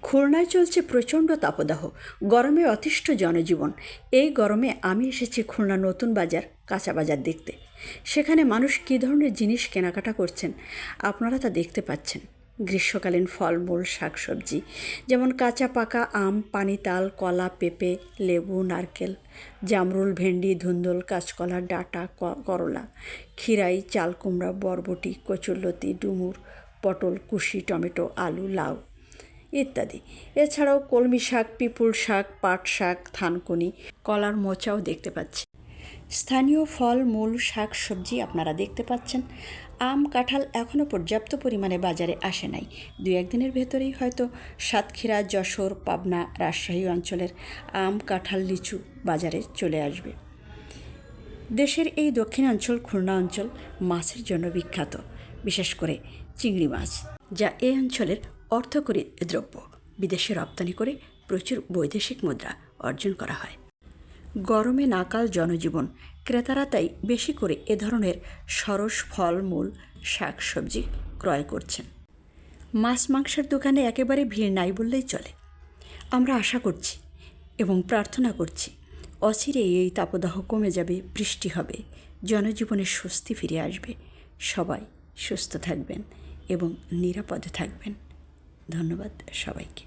খুলনায় চলছে প্রচণ্ড তাপদাহ, গরমে অতিষ্ঠ জনজীবন। এই গরমে আমি এসেছি খুলনা নতুন বাজার, কাঁচা বাজার দেখতে। সেখানে মানুষ কী ধরনের জিনিস কেনাকাটা করছেন আপনারা তা দেখতে পাচ্ছেন। গ্রীষ্মকালীন ফলমূল, শাকসবজি, যেমন কাঁচা পাকা আম, পানিতাল, কলা, পেঁপে, লেবু, নারকেল, জামরুল, ভেন্ডি, ধুন্দুল, কাঁচকলা, ডাঁটা, করলা, খিরাই, চাল কুমড়া, বরবটি, কচুরলতি, ডুমুর, পটল, কুশি, টমেটো, আলু, লাউ ইত্যাদি। এছাড়াও কলমি শাক, পিপুল শাক, পাট শাক, থানকুনি, কলার মোচাও দেখতে পাচ্ছি। স্থানীয় ফল, মূল, শাক সবজি আপনারা দেখতে পাচ্ছেন। আম, কাঁঠাল এখনও পর্যাপ্ত পরিমাণে বাজারে আসে নাই। 2-1 দিনের ভেতরেই হয়তো সাতক্ষীরা, যশোর, পাবনা, রাজশাহী অঞ্চলের আম, কাঁঠাল, লিচু বাজারে চলে আসবে। দেশের এই দক্ষিণাঞ্চল খুলনা অঞ্চল মাছের জন্য বিখ্যাত, বিশেষ করে চিংড়ি মাছ, যা এই অঞ্চলের অর্থকরী দ্রব্য। বিদেশে রপ্তানি করে প্রচুর বৈদেশিক মুদ্রা অর্জন করা হয়। গরমে নাকাল জনজীবন, ক্রেতারা তাই বেশি করে এ ধরনের সরস ফল, মূল, শাক সবজি ক্রয় করছেন। মাছ মাংসের দোকানে একেবারে ভিড় নাই বললেই চলে। আমরা আশা করছি এবং প্রার্থনা করছি অচিরেই এই তাপদাহ কমে যাবে, বৃষ্টি হবে, জনজীবনে স্বস্তি ফিরে আসবে। সবাই সুস্থ থাকবেন এবং নিরাপদে থাকবেন। ধন্যবাদ সবাইকে।